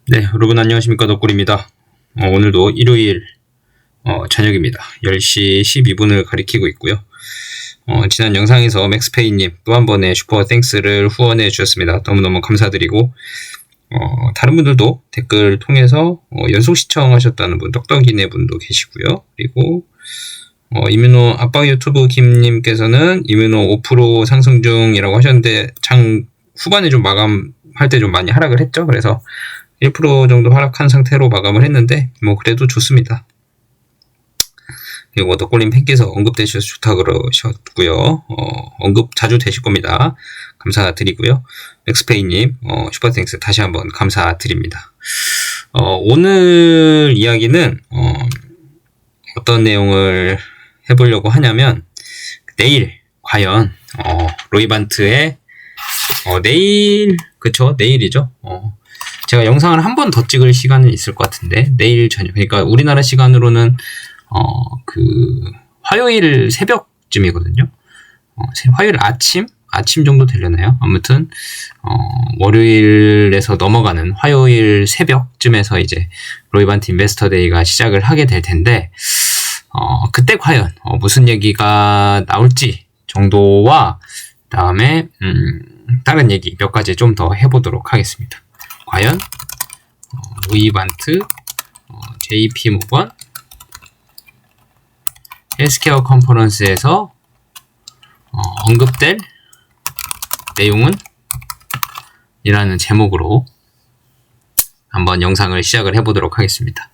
네, 여러분 안녕하십니까. 덕꿀입니다. 오늘도 일요일 저녁입니다. 10시 12분을 가리키고 있고요. 지난 영상에서 맥스페이님 또 한 번의 슈퍼 땡스를 후원해 주셨습니다. 너무너무 감사드리고 다른 분들도 댓글 통해서 연속 시청하셨다는 분, 떡떡이네 분도 계시고요. 그리고 이뮤노 압박 유튜브 김님께서는 이뮤노 5% 상승 중이라고 하셨는데 장 후반에 좀 마감할 때 좀 많이 하락을 했죠. 그래서 1% 정도 하락한 상태로 마감을 했는데 그래도 좋습니다. 그리고 덕골님 팬께서 언급되셔서 좋다 그러셨고요. 언급 자주 되실 겁니다. 감사드리고요. 맥스페이님 슈퍼땡스 다시 한번 감사드립니다. 오늘 이야기는 어떤 내용을 해보려고 하냐면 내일 과연 로이반트의 내일 그쵸? 내일이죠. 제가 영상을 한 번 더 찍을 시간은 있을 것 같은데 내일 저녁, 그러니까 우리나라 시간으로는 화요일 새벽쯤이거든요. 화요일 아침 정도 되려나요? 아무튼 월요일에서 넘어가는 화요일 새벽쯤에서 이제 로이반트 인베스터 데이가 시작을 하게 될 텐데 그때 과연 무슨 얘기가 나올지 정도와 그다음에 다른 얘기 몇 가지 좀 더 해보도록 하겠습니다. 과연 로이반트, JP모건 헬스케어 컨퍼런스에서 언급될 내용은? 이라는 제목으로 한번 영상을 시작을 해보도록 하겠습니다.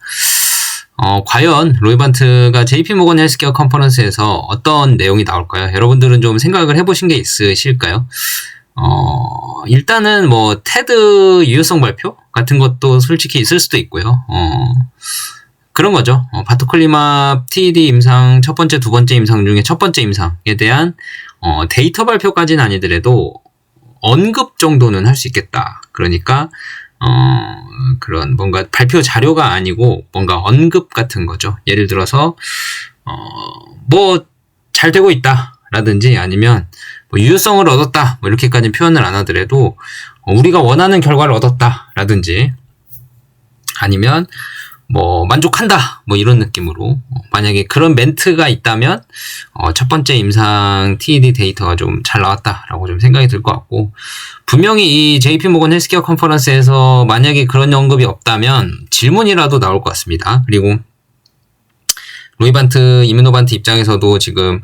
과연 로이반트가 JP모건 헬스케어 컨퍼런스에서 어떤 내용이 나올까요? 여러분들은 좀 생각을 해보신 게 있으실까요? 일단은 테드 유효성 발표 같은 것도 솔직히 있을 수도 있고요. 그런 거죠. 바토클리맙 TED 임상 첫 번째, 두 번째 임상 중에 첫 번째 임상에 대한 데이터 발표까지는 아니더라도 언급 정도는 할 수 있겠다. 그러니까 그런 뭔가 발표 자료가 아니고 뭔가 언급 같은 거죠. 예를 들어서 잘 되고 있다 라든지 아니면 유효성을 얻었다 이렇게까지 표현을 안 하더라도 우리가 원하는 결과를 얻었다 라든지 아니면 만족한다 이런 느낌으로 만약에 그런 멘트가 있다면 첫 번째 임상 TED 데이터가 좀 잘 나왔다라고 좀 생각이 들 것 같고, 분명히 이 JP모건 헬스케어 컨퍼런스에서 만약에 그런 언급이 없다면 질문이라도 나올 것 같습니다. 그리고 로이반트, 이뮤노반트 입장에서도 지금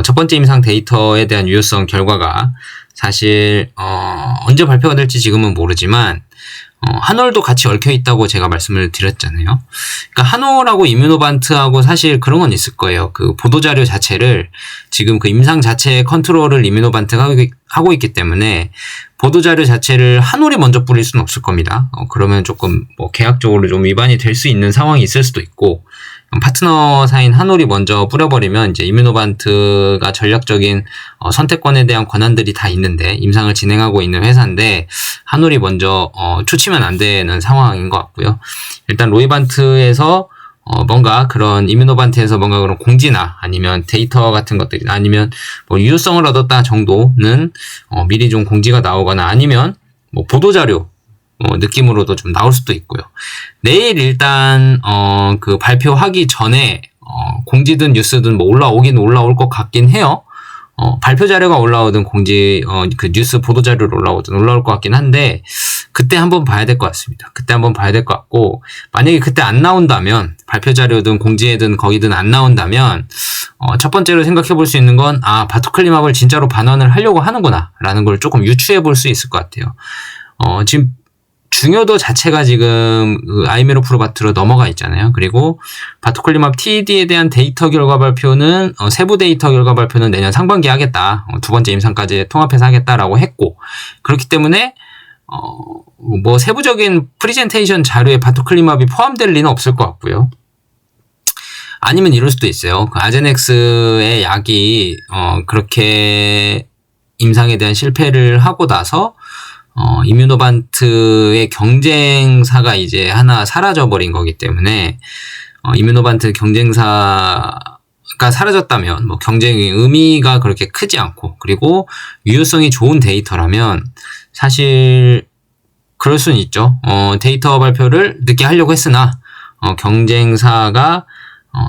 첫 번째 임상 데이터에 대한 유효성 결과가 사실 언제 발표가 될지 지금은 모르지만 한올도 같이 얽혀 있다고 제가 말씀을 드렸잖아요. 그러니까 한올하고 이뮤노반트하고 사실 그런 건 있을 거예요. 그 보도자료 자체를 지금 그 임상 자체의 컨트롤을 이뮤노반트가 하고 있기 때문에 보도자료 자체를 한올이 먼저 뿌릴 수는 없을 겁니다. 그러면 조금 계약적으로 좀 위반이 될 수 있는 상황이 있을 수도 있고, 파트너사인 한올이 먼저 뿌려버리면 이제 이뮤노반트가 전략적인 선택권에 대한 권한들이 다 있는데, 임상을 진행하고 있는 회사인데 한올이 먼저 초치면 안 되는 상황인 것 같고요. 일단 로이반트에서 뭔가 그런 이뮤노반트에서 뭔가 그런 공지나 아니면 데이터 같은 것들이 아니면 유효성을 얻었다 정도는 미리 좀 공지가 나오거나 아니면 보도자료 느낌으로도 좀 나올 수도 있고요. 내일 일단 그 발표하기 전에 공지든 뉴스든 올라오긴 올라올 것 같긴 해요. 발표 자료가 올라오든 공지 그 뉴스 보도 자료로 올라오든 올라올 것 같긴 한데 그때 한번 봐야 될 것 같습니다. 그때 한번 봐야 될 것 같고, 만약에 그때 안 나온다면 발표 자료든 공지에든 거기든 안 나온다면 첫 번째로 생각해 볼 수 있는 건 바토클리맙을 진짜로 반환을 하려고 하는구나 라는 걸 조금 유추해 볼 수 있을 것 같아요. 지금 중요도 자체가 지금 아이메로 프로바트로 넘어가 있잖아요. 그리고 바토클리맙 TED에 대한 데이터 결과 발표는 세부 데이터 결과 발표는 내년 상반기에 하겠다. 두 번째 임상까지 통합해서 하겠다라고 했고, 그렇기 때문에 세부적인 프리젠테이션 자료에 바토클리맙이 포함될 리는 없을 것 같고요. 아니면 이럴 수도 있어요. 그 아제넥스의 약이 그렇게 임상에 대한 실패를 하고 나서 이뮤노반트의 경쟁사가 이제 하나 사라져버린 거기 때문에 이뮤노반트 경쟁사가 사라졌다면 경쟁의 의미가 그렇게 크지 않고, 그리고 유효성이 좋은 데이터라면 사실 그럴 수는 있죠. 데이터 발표를 늦게 하려고 했으나 경쟁사가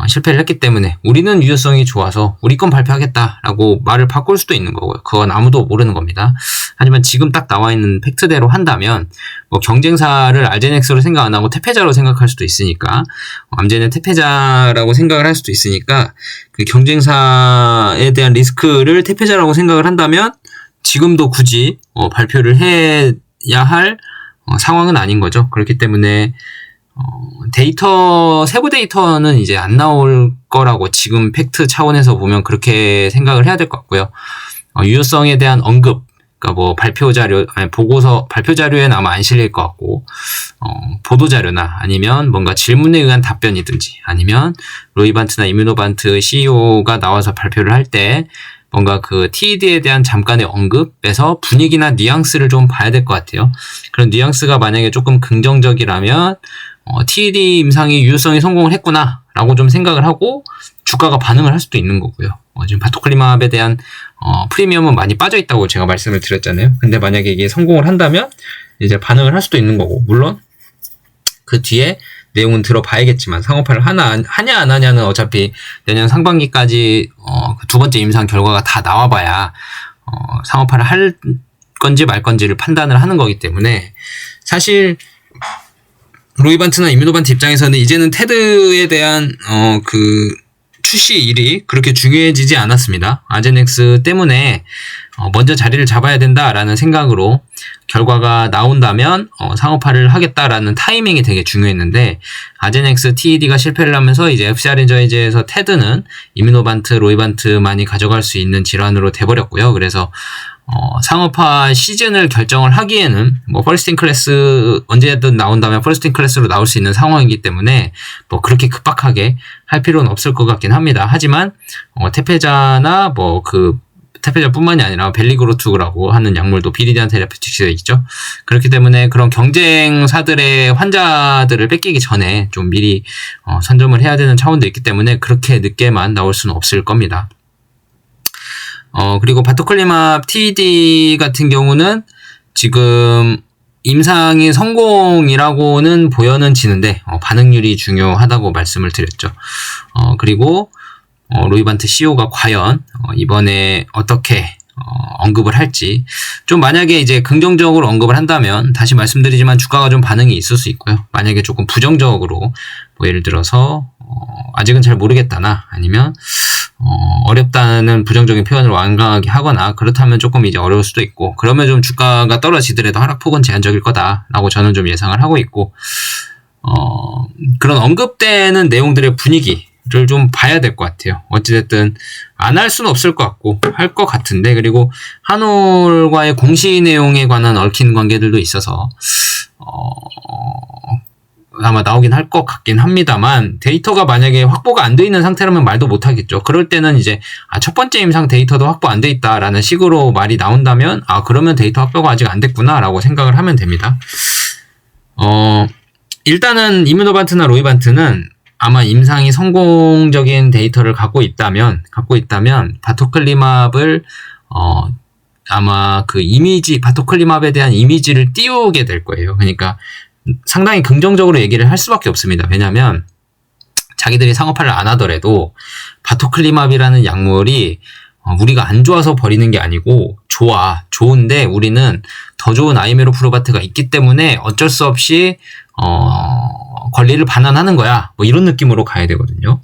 실패를 했기 때문에 우리는 유효성이 좋아서 우리 건 발표하겠다라고 말을 바꿀 수도 있는 거고요. 그건 아무도 모르는 겁니다. 하지만 지금 딱 나와 있는 팩트대로 한다면 경쟁사를 알제넥스로 생각 안 하고 태페자로 생각할 수도 있으니까 암젠은 태페자라고 생각을 할 수도 있으니까 그 경쟁사에 대한 리스크를 태페자라고 생각을 한다면 지금도 굳이 발표를 해야 할 상황은 아닌 거죠. 그렇기 때문에 세부 데이터는 이제 안 나올 거라고 지금 팩트 차원에서 보면 그렇게 생각을 해야 될 것 같고요. 유효성에 대한 언급, 그러니까 발표 자료, 보고서, 발표 자료에는 아마 안 실릴 것 같고, 보도 자료나 아니면 뭔가 질문에 의한 답변이든지 아니면 로이반트나 이뮤노반트 CEO가 나와서 발표를 할 때 뭔가 그 TED에 대한 잠깐의 언급에서 분위기나 뉘앙스를 좀 봐야 될 것 같아요. 그런 뉘앙스가 만약에 조금 긍정적이라면 TED 임상이 유효성이 성공을 했구나 라고 좀 생각을 하고 주가가 반응을 할 수도 있는 거고요. 지금 바토클리맙에 대한 프리미엄은 많이 빠져 있다고 제가 말씀을 드렸잖아요. 근데 만약에 이게 성공을 한다면 이제 반응을 할 수도 있는 거고, 물론 그 뒤에 내용은 들어봐야겠지만 상업화를 하냐 안 하냐는 어차피 내년 상반기까지 그 두 번째 임상 결과가 다 나와봐야 상업화를 할 건지 말 건지를 판단을 하는 거기 때문에 사실 로이반트나 이뮤노반트 입장에서는 이제는 테드에 대한 그 출시 일이 그렇게 중요해지지 않았습니다. 아제넥스 때문에 먼저 자리를 잡아야 된다라는 생각으로 결과가 나온다면 상업화를 하겠다라는 타이밍이 되게 중요했는데, 아제넥스 TED가 실패를 하면서 이제 FCR 엔저이즈에서 테드는 이뮤노반트, 로이반트만이 가져갈 수 있는 질환으로 돼버렸고요. 그래서 상업화 시즌을 결정을 하기에는 퍼스트 인 클래스 언제든 나온다면 퍼스트 인 클래스로 나올 수 있는 상황이기 때문에 그렇게 급박하게 할 필요는 없을 것 같긴 합니다. 하지만 태페자나 태페자뿐만이 아니라 벨리그로투라고 하는 약물도 비리디안 테라피틱스에 있죠. 그렇기 때문에 그런 경쟁사들의 환자들을 뺏기기 전에 좀 미리 선점을 해야 되는 차원도 있기 때문에 그렇게 늦게만 나올 수는 없을 겁니다. 그리고 바토클리맙 TED 같은 경우는 지금 임상이 성공이라고는 보여는 지는데 반응률이 중요하다고 말씀을 드렸죠. 그리고 로이반트 CEO가 과연 이번에 어떻게 언급을 할지, 좀 만약에 이제 긍정적으로 언급을 한다면 다시 말씀드리지만 주가가 좀 반응이 있을 수 있고요. 만약에 조금 부정적으로 예를 들어서 아직은 잘 모르겠다나 아니면 어렵다는 부정적인 표현을 완강하게 하거나 그렇다면 조금 이제 어려울 수도 있고, 그러면 좀 주가가 떨어지더라도 하락폭은 제한적일 거다라고 저는 좀 예상을 하고 있고, 그런 언급되는 내용들의 분위기를 좀 봐야 될 것 같아요. 어찌됐든 안 할 수는 없을 것 같고 할 것 같은데, 그리고 한올과의 공시 내용에 관한 얽힌 관계들도 있어서 아마 나오긴 할 것 같긴 합니다만, 데이터가 만약에 확보가 안 돼 있는 상태라면 말도 못 하겠죠. 그럴 때는 이제 첫 번째 임상 데이터도 확보 안 돼 있다라는 식으로 말이 나온다면 그러면 데이터 확보가 아직 안 됐구나라고 생각을 하면 됩니다. 일단은 이뮤노반트나 로이반트는 아마 임상이 성공적인 데이터를 갖고 있다면 바토클리맙을 아마 그 이미지, 바토클리맙에 대한 이미지를 띄우게 될 거예요. 그러니까 상당히 긍정적으로 얘기를 할 수밖에 없습니다. 왜냐하면 자기들이 상업화를 안 하더라도 바토클리맙이라는 약물이 우리가 안 좋아서 버리는 게 아니고 좋은데 우리는 더 좋은 아이메로프로바트가 있기 때문에 어쩔 수 없이 권리를 반환하는 거야, 이런 느낌으로 가야 되거든요.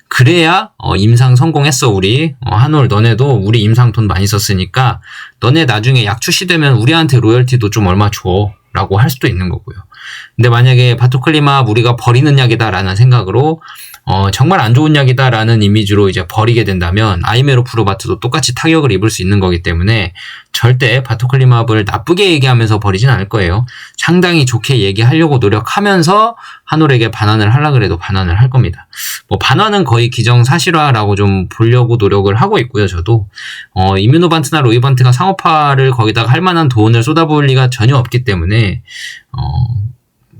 그래야 임상 성공했어 우리 한올, 너네도 우리 임상 돈 많이 썼으니까 너네 나중에 약 출시되면 우리한테 로열티도 좀 얼마 줘 라고 할 수도 있는 거고요. 근데 만약에 바토클리맙 우리가 버리는 약이다 라는 생각으로 정말 안 좋은 약이다 라는 이미지로 이제 버리게 된다면 아이메로프로바트도 똑같이 타격을 입을 수 있는 거기 때문에 절대 바토클리맙을 나쁘게 얘기하면서 버리진 않을 거예요. 상당히 좋게 얘기하려고 노력하면서 한올에게 반환을 하려고 해도 반환을 할 겁니다. 반환은 거의 기정사실화라고 좀 보려고 노력을 하고 있고요. 저도 이뮤노반트나 로이반트가 상업화를 거기다가 할 만한 돈을 쏟아부을 리가 전혀 없기 때문에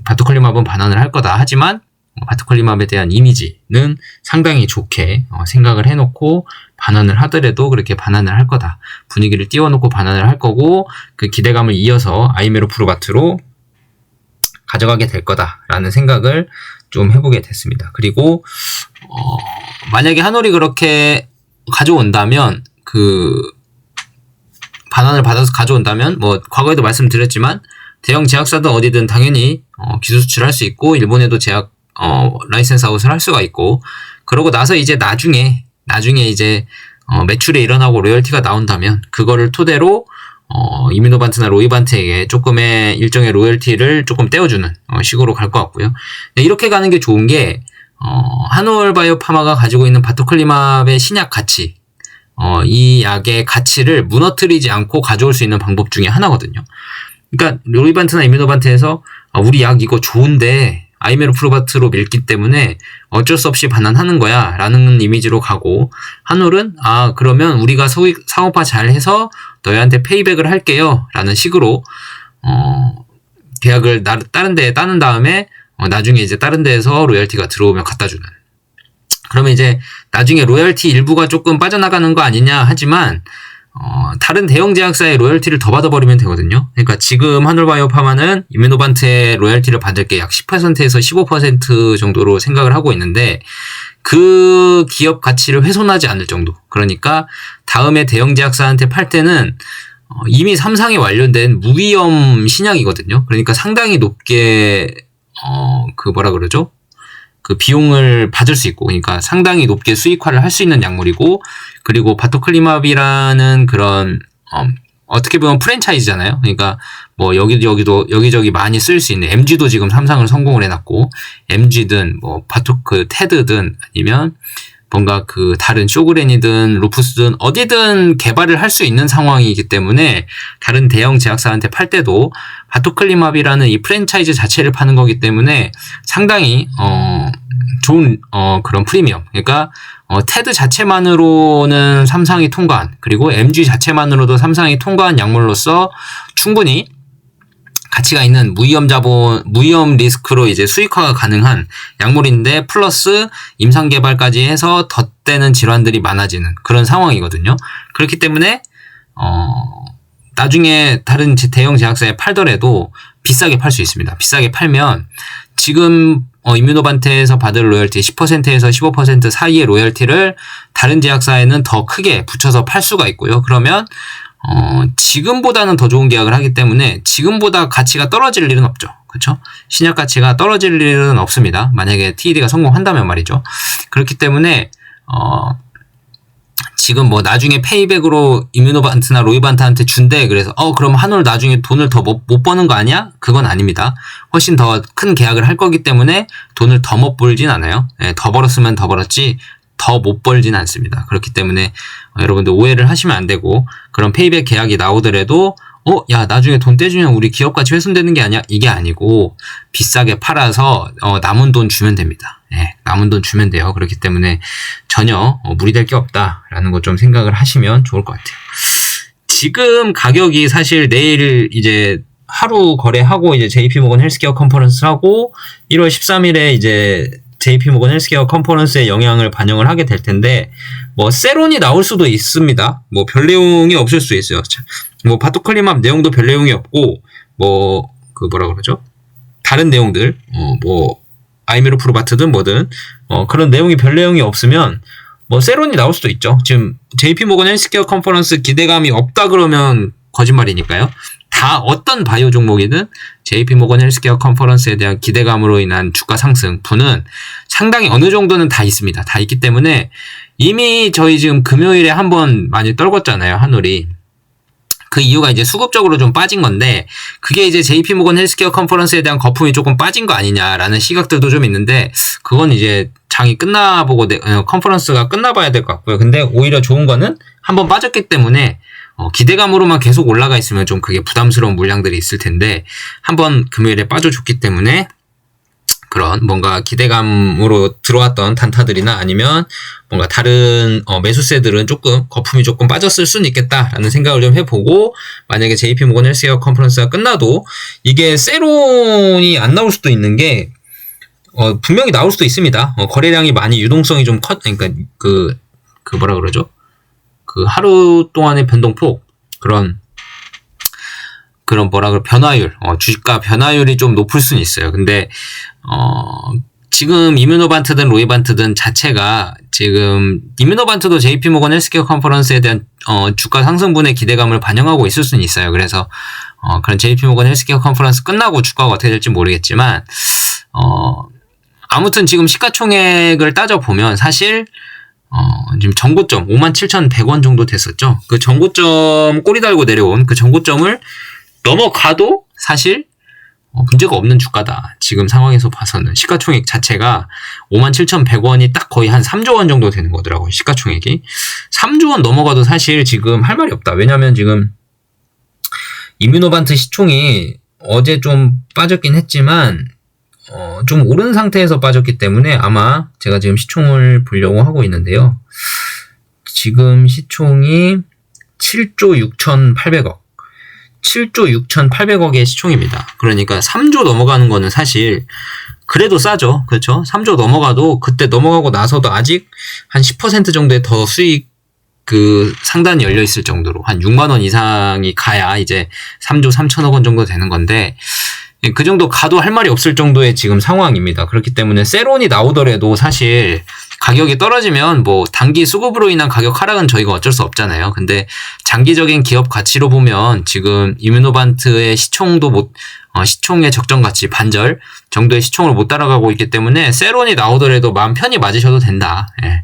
바토클리맙은 반환을 할 거다. 하지만 바토클리맙에 대한 이미지는 상당히 좋게 생각을 해놓고 반환을 하더라도 그렇게 반환을 할 거다. 분위기를 띄워놓고 반환을 할 거고, 그 기대감을 이어서 아이메로프로바트로 가져가게 될 거다라는 생각을 좀 해보게 됐습니다. 그리고 만약에 한올이 그렇게 가져온다면 반환을 받아서 가져온다면 뭐 과거에도 말씀드렸지만 대형 제약사든 어디든 당연히 기술 수출할 수 있고 일본에도 제약 라이센스 아웃을 할 수가 있고 그러고 나서 이제 나중에 이제 매출이 일어나고 로열티가 나온다면 그거를 토대로 이뮤노반트나 로이반트에게 조금의 일정의 로열티를 조금 떼어주는 식으로 갈 것 같고요. 이렇게 가는 게 좋은 게 한올 바이오파마가 가지고 있는 바토클리맙의 신약 가치 이 약의 가치를 무너뜨리지 않고 가져올 수 있는 방법 중에 하나거든요. 그러니까 로이반트나 이뮤노반트에서 우리 약 이거 좋은데 아이메로프로바트로 밀기 때문에 어쩔 수 없이 반환하는 거야 라는 이미지로 가고 한올은 그러면 우리가 상업화 잘 해서 너희한테 페이백을 할게요 라는 식으로 계약을 다른 데에 따는 다음에 나중에 이제 다른 데에서 로열티가 들어오면 갖다 주는. 그러면 이제 나중에 로열티 일부가 조금 빠져나가는 거 아니냐 하지만 다른 대형 제약사의 로열티를 더 받아버리면 되거든요. 그러니까 지금 한올바이오파마는 이뮤노반트의 로열티를 받을 게 약 10%에서 15% 정도로 생각을 하고 있는데 그 기업 가치를 훼손하지 않을 정도. 그러니까 다음에 대형 제약사한테 팔 때는 이미 3상에 완료된 무위험 신약이거든요. 그러니까 상당히 높게 그 비용을 받을 수 있고, 그러니까 상당히 높게 수익화를 할 수 있는 약물이고, 그리고 바토클리맙이라는 그런 어떻게 보면 프랜차이즈잖아요. 그러니까 뭐 여기저기 많이 쓸 수 있는 MG도 지금 3상을 성공을 해놨고, MG든 뭐 테드든 아니면 뭔가 그 다른 쇼그렌이든 루푸스든 어디든 개발을 할 수 있는 상황이기 때문에 다른 대형 제약사한테 팔 때도 바토클리맙이라는 이 프랜차이즈 자체를 파는 거기 때문에 상당히 좋은 그런 프리미엄. 그러니까 테드 자체만으로는 3상이 통과한, 그리고 MG 자체만으로도 3상이 통과한 약물로서 충분히 가치가 있는 무위험 리스크로 이제 수익화가 가능한 약물인데 플러스 임상 개발까지 해서 덧대는 질환들이 많아지는 그런 상황이거든요. 그렇기 때문에 나중에 다른 대형 제약사에 팔더라도 비싸게 팔 수 있습니다. 비싸게 팔면 지금 이뮤노반트에서 받을 로열티 10%에서 15% 사이의 로열티를 다른 제약사에는 더 크게 붙여서 팔 수가 있고요. 그러면 지금보다는 더 좋은 계약을 하기 때문에 지금보다 가치가 떨어질 일은 없죠. 그렇죠? 신약 가치가 떨어질 일은 없습니다. 만약에 TED가 성공한다면 말이죠. 그렇기 때문에 지금 뭐 나중에 페이백으로 이뮤노반트나 로이반트한테 준대. 그래서 그럼 한올 나중에 돈을 더 못 버는 거 아니야? 그건 아닙니다. 훨씬 더 큰 계약을 할 거기 때문에 돈을 더 못 벌진 않아요. 더 벌었으면 더 벌었지 더 못 벌진 않습니다. 그렇기 때문에 여러분들 오해를 하시면 안 되고, 그런 페이백 계약이 나오더라도 야 나중에 돈 떼주면 우리 기업 가치 훼손되는 게 아니야? 이게 아니고 비싸게 팔아서 남은 돈 주면 됩니다. 남은 돈 주면 돼요. 그렇기 때문에 전혀 무리될 게 없다라는 거 좀 생각을 하시면 좋을 것 같아요. 지금 가격이 사실 내일 이제 하루 거래하고 이제 JP모건 헬스케어 컨퍼런스 하고 1월 13일에 이제 JP모건 헬스케어 컨퍼런스의 영향을 반영을 하게 될 텐데, 뭐 세론이 나올 수도 있습니다. 뭐 별 내용이 없을 수 있어요. 뭐 바토클리맙 내용도 별 내용이 없고, 뭐 다른 내용들 뭐 아이메로프로바트든 뭐든 그런 내용이 별 내용이 없으면 뭐 세론이 나올 수도 있죠. 지금 JP모건 헬스케어 컨퍼런스 기대감이 없다 그러면 거짓말이니까요. 다 어떤 바이오 종목이든 JP모건 헬스케어 컨퍼런스에 대한 기대감으로 인한 주가 상승분은 상당히 어느 정도는 다 있습니다. 다 있기 때문에 이미 저희 지금 금요일에 한번 많이 떨궜잖아요. 한올이. 그 이유가 이제 수급적으로 좀 빠진 건데, 그게 이제 JP모건 헬스케어 컨퍼런스에 대한 거품이 조금 빠진 거 아니냐라는 시각들도 좀 있는데, 그건 이제 장이 끝나보고 컨퍼런스가 끝나봐야 될 것 같고요. 근데 오히려 좋은 거는 한번 빠졌기 때문에 기대감으로만 계속 올라가 있으면 좀 그게 부담스러운 물량들이 있을 텐데, 한번 금요일에 빠져줬기 때문에 그런 뭔가 기대감으로 들어왔던 단타들이나 아니면 뭔가 다른 매수세들은 조금 거품이 조금 빠졌을 수는 있겠다라는 생각을 좀 해보고, 만약에 JP모건 헬스케어 컨퍼런스가 끝나도 이게 세론이 안 나올 수도 있는 게 분명히 나올 수도 있습니다. 거래량이 많이 유동성이 좀 그러니까 그 하루 동안의 변동폭, 그런 그런 변화율, 주가 변화율이 좀 높을 수는 있어요. 근데, 지금 이뮤노반트든 로이반트든 자체가 지금 이뮤노반트도 JP모건 헬스케어 컨퍼런스에 대한 주가 상승분의 기대감을 반영하고 있을 수는 있어요. 그래서 그런 JP모건 헬스케어 컨퍼런스 끝나고 주가가 어떻게 될지 모르겠지만 아무튼 지금 시가총액을 따져보면 사실 지금 전고점 57,100원 정도 됐었죠. 그 전고점 꼬리 달고 내려온 그 전고점을 넘어가도 사실 문제가 없는 주가다. 지금 상황에서 봐서는 시가총액 자체가 57,100원이 딱 거의 한 3조 원 정도 되는 거더라고요. 시가총액이 3조 원 넘어가도 사실 지금 할 말이 없다. 왜냐면 지금 이뮤노반트 시총이 어제 좀 빠졌긴 했지만 좀 오른 상태에서 빠졌기 때문에 아마 제가 지금 시총을 보려고 하고 있는데요. 지금 시총이 7조 6,800억. 7조 6,800억의 시총입니다. 그러니까 3조 넘어가는 거는 사실 그래도 싸죠. 그렇죠? 3조 넘어가도 그때 넘어가고 나서도 아직 한 10% 정도의 더 수익 그 상단이 열려 있을 정도로 한 6만 원 이상이 가야 이제 3조 3천억 원 정도 되는 건데 그 정도 가도 할 말이 없을 정도의 지금 상황입니다. 그렇기 때문에 세론이 나오더라도 사실 가격이 떨어지면 뭐 단기 수급으로 인한 가격 하락은 저희가 어쩔 수 없잖아요. 근데 장기적인 기업 가치로 보면 지금 이뮤노반트의 시총도 시총의 적정 가치 반절 정도의 시총을 못 따라가고 있기 때문에 세론이 나오더라도 마음 편히 맞으셔도 된다. 예.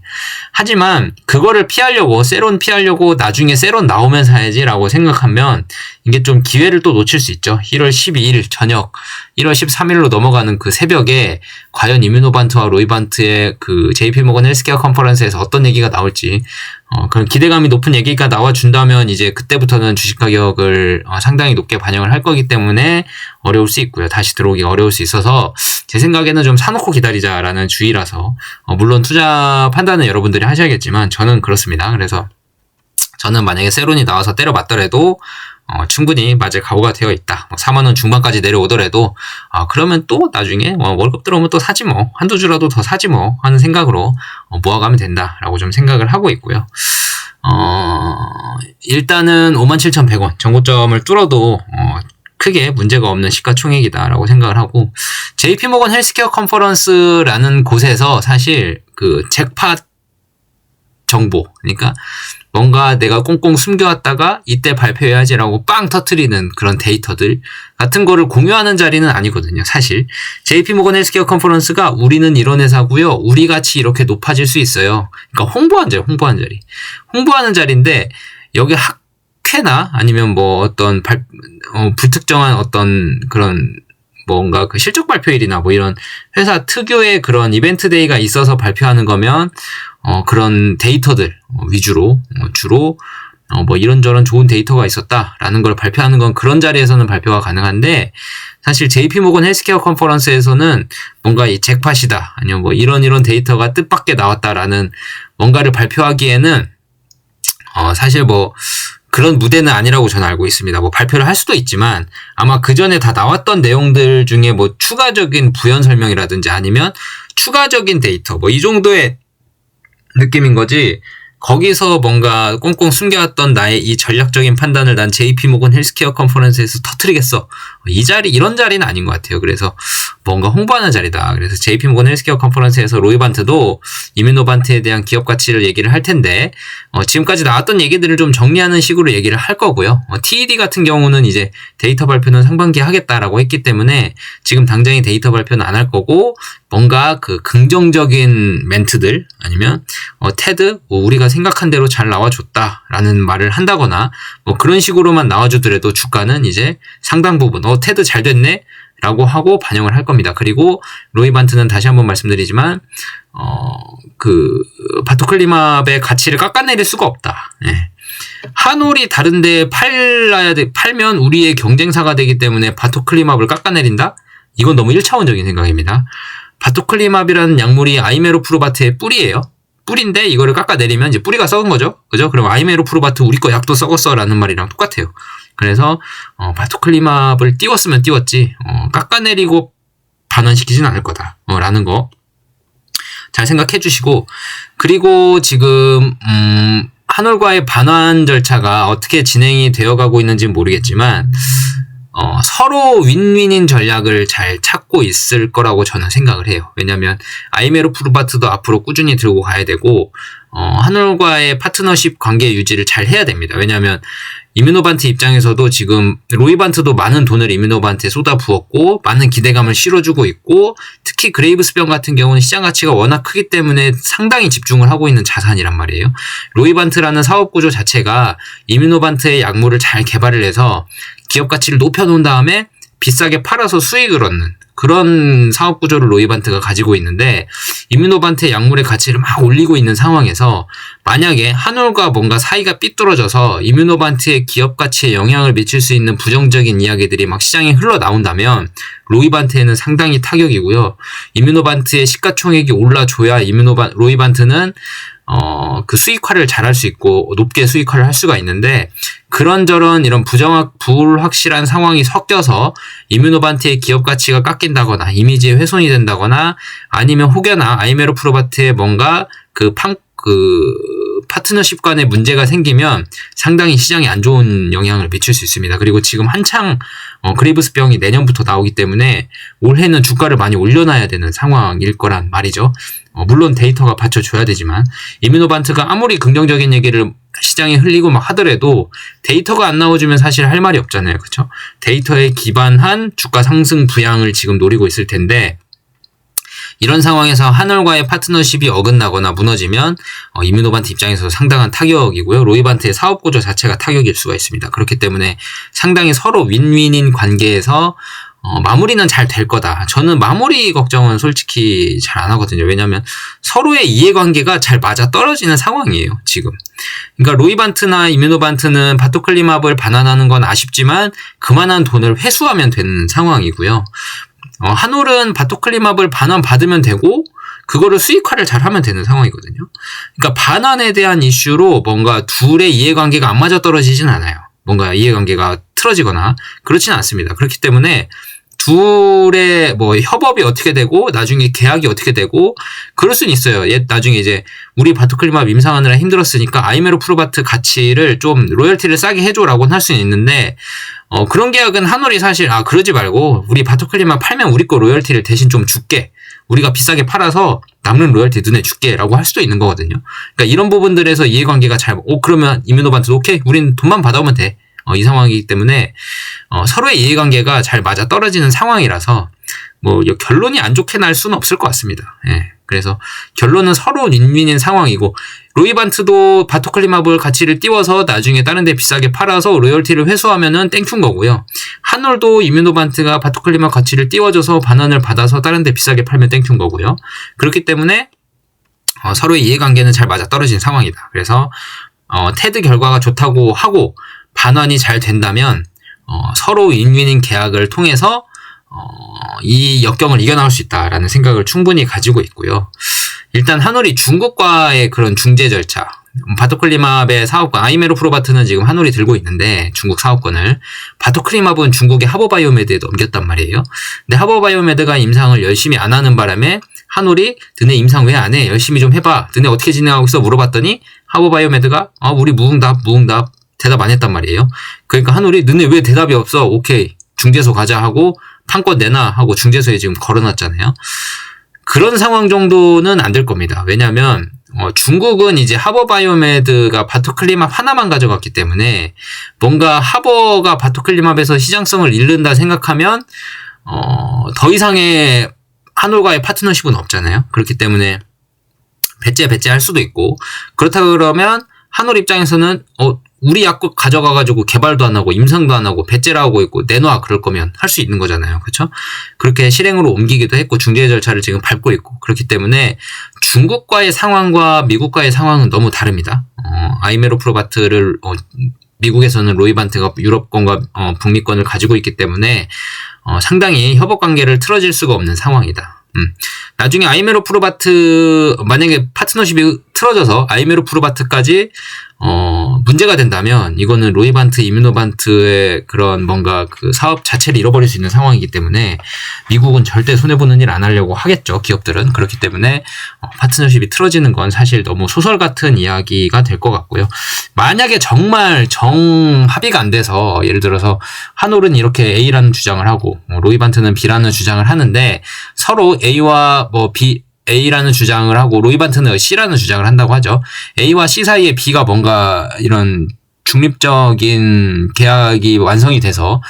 하지만 그거를 피하려고 세론 피하려고 나중에 세론 나오면 사야지라고 생각하면 이게 좀 기회를 또 놓칠 수 있죠. 1월 12일 저녁 1월 13일로 넘어가는 그 새벽에 과연 이뮤노반트와 로이반트의 그 JP모건 헬스케어 컨퍼런스에서 어떤 얘기가 나올지 그런 기대감이 높은 얘기가 나와준다면 이제 그때부터는 주식 가격을 상당히 높게 반영을 할 거기 때문에 어려울 수 있고요. 다시 들어오기 어려울 수 있어서 제 생각에는 좀 사놓고 기다리자라는 주의라서 물론 투자 판단은 여러분들이 하셔야겠지만 저는 그렇습니다. 그래서 저는 만약에 세론이 나와서 때려 맞더라도 충분히 맞을 각오가 되어 있다. 4만원 중반까지 내려오더라도 그러면 또 나중에 월급 들어오면 또 사지 뭐 한두 주라도 더 사지 뭐 하는 생각으로 모아가면 된다라고 좀 생각을 하고 있고요. 일단은 57,100원 전고점을 뚫어도 크게 문제가 없는 시가총액이다라고 생각을 하고 JP모건 헬스케어 컨퍼런스라는 곳에서 사실 그 잭팟 정보 그러니까 뭔가 내가 꽁꽁 숨겨왔다가 이때 발표해야지라고 빵 터트리는 그런 데이터들 같은 거를 공유하는 자리는 아니거든요. 사실 JP모건 헬스케어 컨퍼런스가 우리는 이런 회사고요. 우리 가치 이렇게 높아질 수 있어요. 그러니까 홍보하는 자리. 홍보하는 자리인데 여기 학회나 아니면 뭐 어떤 불특정한 어떤 그런 뭔가 그 실적 발표일이나 뭐 이런 회사 특유의 그런 이벤트 데이가 있어서 발표하는 거면 그런 데이터들 위주로 주로 뭐 이런저런 좋은 데이터가 있었다라는 걸 발표하는 건 그런 자리에서는 발표가 가능한데 사실 JP모건 헬스케어 컨퍼런스에서는 뭔가 이 잭팟이다 아니면 뭐 이런 데이터가 뜻밖의 나왔다라는 뭔가를 발표하기에는 사실 뭐 그런 무대는 아니라고 저는 알고 있습니다. 뭐 발표를 할 수도 있지만 아마 그 전에 다 나왔던 내용들 중에 뭐 추가적인 부연 설명이라든지 아니면 추가적인 데이터 뭐 이 정도의 느낌인 거지 거기서 뭔가 꽁꽁 숨겨왔던 나의 이 전략적인 판단을 난 JP모건 헬스케어 컨퍼런스에서 터뜨리겠어. 이런 자리는 아닌 것 같아요. 그래서 뭔가 홍보하는 자리다. 그래서 JP모건 헬스케어 컨퍼런스에서 로이반트도 이뮤노반트에 대한 기업 가치를 얘기를 할 텐데 지금까지 나왔던 얘기들을 좀 정리하는 식으로 얘기를 할 거고요. TED 같은 경우는 이제 데이터 발표는 상반기에 하겠다라고 했기 때문에 지금 당장의 데이터 발표는 안 할 거고 뭔가 그 긍정적인 멘트들 아니면 테드 우리가 생각한 대로 잘 나와줬다라는 말을 한다거나 뭐 그런 식으로만 나와주더라도 주가는 이제 상당 부분 테드 잘 됐네 라고 하고 반영을 할 겁니다. 그리고 로이반트는 다시 한번 말씀드리지만 그 바토클리맙의 가치를 깎아내릴 수가 없다. 네. 한올이 다른데 팔면 우리의 경쟁사가 되기 때문에 바토클리맙을 깎아내린다? 이건 너무 1차원적인 생각입니다. 바토클리맙이라는 약물이 아이메로프로바트의 뿌리예요. 뿌리인데 이거를 깎아내리면 이제 뿌리가 썩은 거죠. 그죠? 그럼 아이메로프로바트 우리 거 약도 썩었어 라는 말이랑 똑같아요. 그래서 바토클리맙을 띄웠으면 띄웠지 깎아내리고 반환시키진 않을 거다 라는 거 잘 생각해 주시고 그리고 지금 한올과의 반환 절차가 어떻게 진행이 되어가고 있는지는 모르겠지만 서로 윈윈인 전략을 잘 찾고 있을 거라고 저는 생각을 해요. 왜냐면 아이메로 프루바트도 앞으로 꾸준히 들고 가야 되고 한올과의 파트너십 관계 유지를 잘 해야 됩니다. 왜냐면 이뮤노반트 입장에서도 지금 로이반트도 많은 돈을 이뮤노반트에 쏟아부었고 많은 기대감을 실어주고 있고 특히 그레이브스병 같은 경우는 시장 가치가 워낙 크기 때문에 상당히 집중을 하고 있는 자산이란 말이에요. 로이반트라는 사업 구조 자체가 이뮤노반트의 약물을 잘 개발을 해서 기업 가치를 높여놓은 다음에 비싸게 팔아서 수익을 얻는 그런 사업 구조를 로이반트가 가지고 있는데 이뮤노반트의 약물의 가치를 막 올리고 있는 상황에서 만약에 한올과 뭔가 사이가 삐뚤어져서 이뮤노반트의 기업 가치에 영향을 미칠 수 있는 부정적인 이야기들이 막 시장에 흘러나온다면 로이반트에는 상당히 타격이고요. 이뮤노반트의 시가총액이 올라줘야 로이반트는 그 수익화를 잘할 수 있고 높게 수익화를 할 수가 있는데 그런저런 이런 불확실한 상황이 섞여서 이뮤노반트의 기업 가치가 깎인다거나 이미지에 훼손이 된다거나 아니면 혹여나 아이메로 프로바트에 뭔가 그 파트너십 간에 문제가 생기면 상당히 시장에 안 좋은 영향을 미칠 수 있습니다. 그리고 지금 한창 그레이브스병이 내년부터 나오기 때문에 올해는 주가를 많이 올려놔야 되는 상황일 거란 말이죠. 물론 데이터가 받쳐줘야 되지만 이뮤노반트가 아무리 긍정적인 얘기를 시장에 흘리고 막 하더라도 데이터가 안 나와주면 사실 할 말이 없잖아요. 그렇죠? 데이터에 기반한 주가 상승 부양을 지금 노리고 있을 텐데 이런 상황에서 한올과의 파트너십이 어긋나거나 무너지면 이뮤노반트 입장에서 상당한 타격이고요. 로이반트의 사업 구조 자체가 타격일 수가 있습니다. 그렇기 때문에 상당히 서로 윈윈인 관계에서 마무리는 잘 될 거다. 저는 마무리 걱정은 솔직히 잘 안 하거든요. 왜냐하면 서로의 이해관계가 잘 맞아 떨어지는 상황이에요. 지금. 그러니까 로이반트나 이뮤노반트는 바토클리맙을 반환하는 건 아쉽지만 그만한 돈을 회수하면 되는 상황이고요. 한올은 바토클리맙을 반환받으면 되고 그거를 수익화를 잘 하면 되는 상황이거든요. 그러니까 반환에 대한 이슈로 뭔가 둘의 이해관계가 안 맞아 떨어지진 않아요. 뭔가 이해관계가 틀어지거나 그렇진 않습니다. 그렇기 때문에 둘의 뭐 협업이 어떻게 되고 나중에 계약이 어떻게 되고 그럴 수는 있어요. 나중에 이제 우리 바토클리맙 임상하느라 힘들었으니까 아이메로 프루바트 가치를 좀 로열티를 싸게 해줘라고는 할 수는 있는데 그런 계약은 한올이 사실 그러지 말고 우리 바토클리맙 팔면 우리 거 로열티를 대신 좀 줄게. 우리가 비싸게 팔아서 남는 로열티 눈에 줄게 라고 할 수도 있는 거거든요. 그러니까 이런 부분들에서 이해관계가 그러면 이뮤노반트도 오케이 우린 돈만 받아오면 돼. 이 상황이기 때문에 서로의 이해관계가 잘 맞아 떨어지는 상황이라서 뭐 결론이 안 좋게 날 수는 없을 것 같습니다. 예. 그래서 결론은 서로 윈윈인 상황이고 로이반트도 바토클리맙을 가치를 띄워서 나중에 다른 데 비싸게 팔아서 로열티를 회수하면은 땡큐인 거고요. 한올도 이뮤노반트가 바토클리맙 가치를 띄워줘서 반환을 받아서 다른 데 비싸게 팔면 땡큐인 거고요. 그렇기 때문에 서로의 이해관계는 잘 맞아 떨어진 상황이다. 그래서 테드 결과가 좋다고 하고 반환이 잘 된다면 서로 윈윈인 계약을 통해서 이 역경을 이겨나올 수 있다라는 생각을 충분히 가지고 있고요. 일단 한올이 중국과의 그런 중재 절차, 바토클리맙의 사업권, 아이메로 프로바트는 지금 한올이 들고 있는데 중국 사업권을 바토클리맙은 중국의 하버바이오메드에 넘겼단 말이에요. 근데 하버바이오메드가 임상을 열심히 안 하는 바람에 한올이 너네 임상 왜 안 해? 열심히 좀 해봐. 너네 어떻게 진행하고 있어? 물어봤더니 하버바이오메드가 우리 무응답 대답 안 했단 말이에요. 그러니까 한올이 너네 왜 대답이 없어? 오케이 중재소 가자 하고 판권 내놔 하고 중재소에 지금 걸어놨잖아요. 그런 상황 정도는 안 될 겁니다. 왜냐하면 중국은 이제 하버바이오메드가 바토클리맙 하나만 가져갔기 때문에 뭔가 하버가 바토클리맙에서 시장성을 잃는다 생각하면 더 이상의 한올과의 파트너십은 없잖아요. 그렇기 때문에 배째 할 수도 있고 그렇다 그러면 한올 입장에서는 우리 약국 가져가가지고 개발도 안 하고 임상도 안 하고 배째라 하고 있고 내놔 그럴 거면 할 수 있는 거잖아요. 그렇죠? 그렇게 실행으로 옮기기도 했고 중재 절차를 지금 밟고 있고 그렇기 때문에 중국과의 상황과 미국과의 상황은 너무 다릅니다. 아이메로 프로바트를 미국에서는 로이반트가 유럽권과 북미권을 가지고 있기 때문에 상당히 협업 관계를 틀어질 수가 없는 상황이다. 나중에 아이메로 프로바트 만약에 파트너십이 틀어져서 아이메로프루바트까지 문제가 된다면 이거는 로이반트, 이뮤노반트의 그런 뭔가 그 사업 자체를 잃어버릴 수 있는 상황이기 때문에 미국은 절대 손해보는 일 안 하려고 하겠죠. 기업들은. 그렇기 때문에 파트너십이 틀어지는 건 사실 너무 소설 같은 이야기가 될 것 같고요. 만약에 정말 합의가 안 돼서 예를 들어서 한올은 이렇게 A라는 주장을 하고 로이반트는 B라는 주장을 하는데 서로 A와 A라는 주장을 하고 로이반트는 C라는 주장을 한다고 하죠. A와 C 사이에 B가 뭔가 이런 중립적인 계약이 완성이 돼서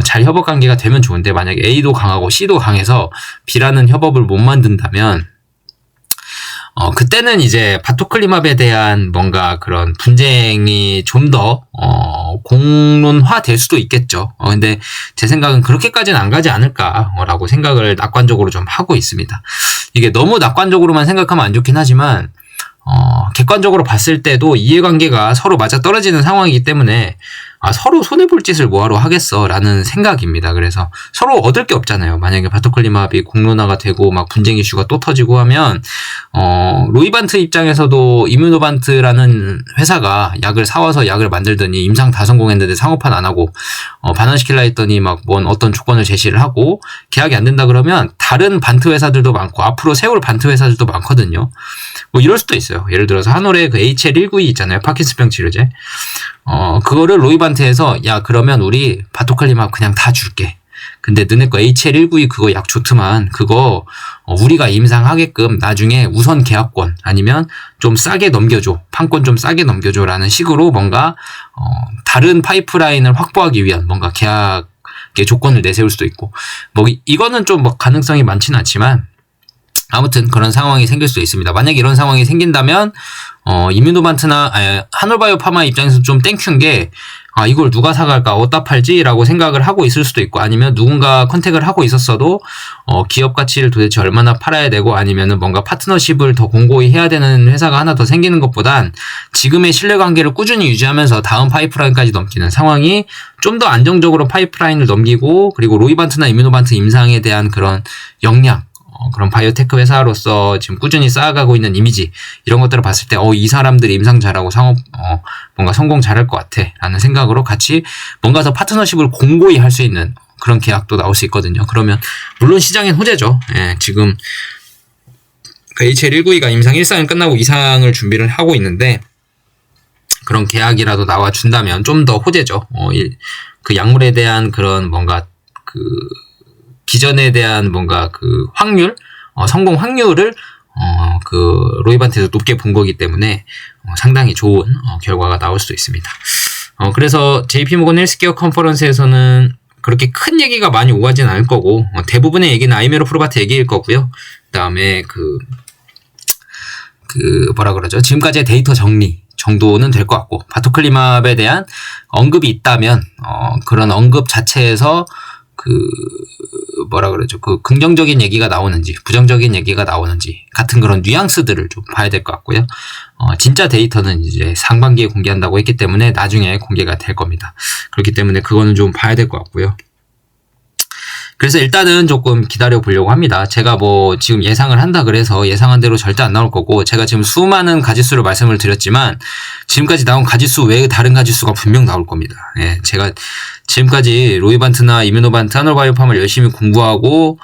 잘 협업 관계가 되면 좋은데 만약에 A도 강하고 C도 강해서 B라는 협업을 못 만든다면 그때는 이제 바토클리맙에 대한 뭔가 그런 분쟁이 좀 더 공론화 될 수도 있겠죠. 근데 제 생각은 그렇게까지는 안 가지 않을까라고 생각을 낙관적으로 좀 하고 있습니다. 이게 너무 낙관적으로만 생각하면 안 좋긴 하지만 객관적으로 봤을 때도 이해관계가 서로 맞아떨어지는 상황이기 때문에 서로 손해볼 짓을 뭐하러 하겠어 라는 생각입니다. 그래서 서로 얻을 게 없잖아요. 만약에 바토클리맙이 공론화가 되고 막 분쟁 이슈가 또 터지고 하면 로이반트 입장에서도 이뮤노반트라는 회사가 약을 사와서 약을 만들더니 임상 다 성공했는데 상업화는 안 하고 반환시키려 했더니 막 어떤 조건을 제시를 하고 계약이 안 된다 그러면 다른 반트 회사들도 많고 앞으로 세울 반트 회사들도 많거든요. 뭐 이럴 수도 있어요. 예를 들어서 한올의 그 HL192 있잖아요. 파킨슨병 치료제. 그거를 로이반트에서 야 그러면 우리 바토클리맙 그냥 다 줄게. 근데 너네 거 HL192 그거 약 좋더만 그거 우리가 임상하게끔 나중에 우선 계약권 아니면 좀 싸게 넘겨줘. 판권 좀 싸게 넘겨줘 라는 식으로 뭔가 다른 파이프라인을 확보하기 위한 뭔가 계약의 조건을 내세울 수도 있고 뭐 이거는 좀 뭐 가능성이 많지는 않지만 아무튼 그런 상황이 생길 수도 있습니다. 만약에 이런 상황이 생긴다면 이뮤노반트나 한올바이오파마 입장에서 좀 땡큐인 게 이걸 누가 사갈까 어디다 팔지? 라고 생각을 하고 있을 수도 있고 아니면 누군가 컨택을 하고 있었어도 기업 가치를 도대체 얼마나 팔아야 되고 아니면은 뭔가 파트너십을 더 공고히 해야 되는 회사가 하나 더 생기는 것보단 지금의 신뢰관계를 꾸준히 유지하면서 다음 파이프라인까지 넘기는 상황이 좀 더 안정적으로 파이프라인을 넘기고 그리고 로이반트나 이뮤노반트 임상에 대한 그런 역량 그런 바이오테크 회사로서 지금 꾸준히 쌓아가고 있는 이미지 이런 것들을 봤을 때 이 사람들이 임상 잘하고 상업 뭔가 성공 잘할 것 같아 라는 생각으로 같이 뭔가 더 파트너십을 공고히 할 수 있는 그런 계약도 나올 수 있거든요. 그러면 물론 시장엔 호재죠. 지금 그 HL192가 임상 1상은 끝나고 2상을 준비를 하고 있는데 그런 계약이라도 나와준다면 좀 더 호재죠. 그 약물에 대한 그런 뭔가 그 기전에 대한 뭔가 그 확률, 성공 확률을 그 로이반트에서 높게 본 거기 때문에 상당히 좋은 결과가 나올 수도 있습니다. 그래서 JP모건 헬스케어 컨퍼런스에서는 그렇게 큰 얘기가 많이 오가진 않을 거고 대부분의 얘기는 아이메로프루바트 얘기일 거고요. 그다음에 뭐라 그러죠? 지금까지의 데이터 정리 정도는 될 것 같고 바토클리맙에 대한 언급이 있다면 그런 언급 자체에서 뭐라 그러죠? 긍정적인 얘기가 나오는지, 부정적인 얘기가 나오는지, 같은 그런 뉘앙스들을 좀 봐야 될 것 같고요. 진짜 데이터는 이제 상반기에 공개한다고 했기 때문에 나중에 공개가 될 겁니다. 그렇기 때문에 그거는 좀 봐야 될 것 같고요. 그래서 일단은 조금 기다려 보려고 합니다. 제가 지금 예상을 한다 그래서 예상한 대로 절대 안 나올 거고, 제가 지금 수많은 가지수를 말씀을 드렸지만, 지금까지 나온 가지수 외에 다른 가지수가 분명 나올 겁니다. 제가 지금까지 로이반트나 이뮤노반트, 한올바이오팜을 열심히 공부하고,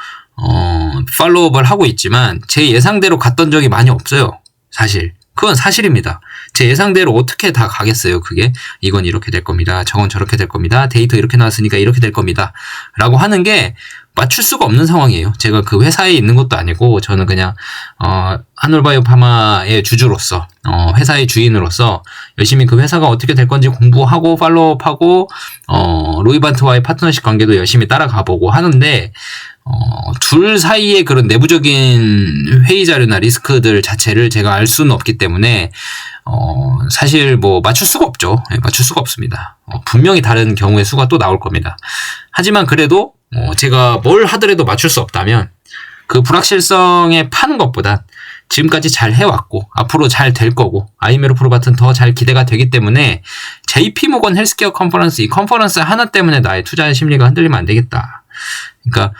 팔로우업을 하고 있지만, 제 예상대로 갔던 적이 많이 없어요. 사실. 그건 사실입니다. 제 예상대로 어떻게 다 가겠어요, 그게. 이건 이렇게 될 겁니다. 저건 저렇게 될 겁니다. 데이터 이렇게 나왔으니까 이렇게 될 겁니다. 라고 하는 게 맞출 수가 없는 상황이에요. 제가 그 회사에 있는 것도 아니고, 저는 그냥, 한올바이오파마의 주주로서, 회사의 주인으로서 열심히 그 회사가 어떻게 될 건지 공부하고, 팔로우업하고, 로이반트와의 파트너십 관계도 열심히 따라가보고 하는데, 둘 사이의 그런 내부적인 회의 자료나 리스크들 자체를 제가 알 수는 없기 때문에, 사실 맞출 수가 없죠. 맞출 수가 없습니다. 분명히 다른 경우의 수가 또 나올 겁니다. 하지만 그래도, 제가 뭘 하더라도 맞출 수 없다면, 그 불확실성에 파는 것보단 지금까지 잘 해왔고, 앞으로 잘 될 거고, 아이메로프루바트는 더 잘 기대가 되기 때문에, JP모건 헬스케어 컨퍼런스, 이 컨퍼런스 하나 때문에 나의 투자의 심리가 흔들리면 안 되겠다. 그러니까,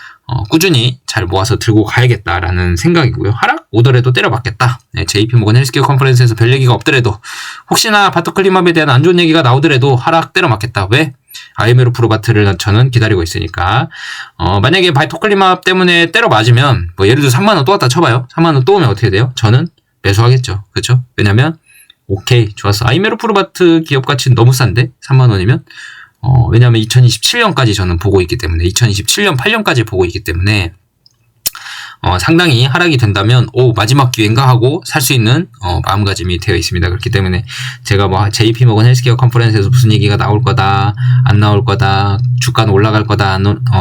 꾸준히 잘 잘 모아서 들고 가야겠다라는 생각이고요. 하락 오더라도 때려박겠다. 네, JP모건 헬스케어 컨퍼런스에서 별 얘기가 없더라도 혹시나 바토클리맙에 대한 안 좋은 얘기가 나오더라도 하락 때려맞겠다. 왜? 아이메로 프로바트를 저는 기다리고 있으니까. 만약에 바토클리맙 때문에 때려맞으면 뭐 예를 들어 3만원 또 왔다 쳐봐요. 3만원 또 오면 어떻게 돼요? 저는 매수하겠죠. 그렇죠? 왜냐면 오케이 좋았어. 아이메로 프로바트 기업 가치는 너무 싼데 3만원이면 왜냐면 2027년까지 저는 보고 있기 때문에 2027년 8년까지 보고 있기 때문에 상당히 하락이 된다면 마지막 기회인가 하고 살 수 있는 마음가짐이 되어 있습니다. 그렇기 때문에 제가 뭐 JP모건 헬스케어 컨퍼런스에서 무슨 얘기가 나올 거다, 안 나올 거다, 주가는 올라갈 거다,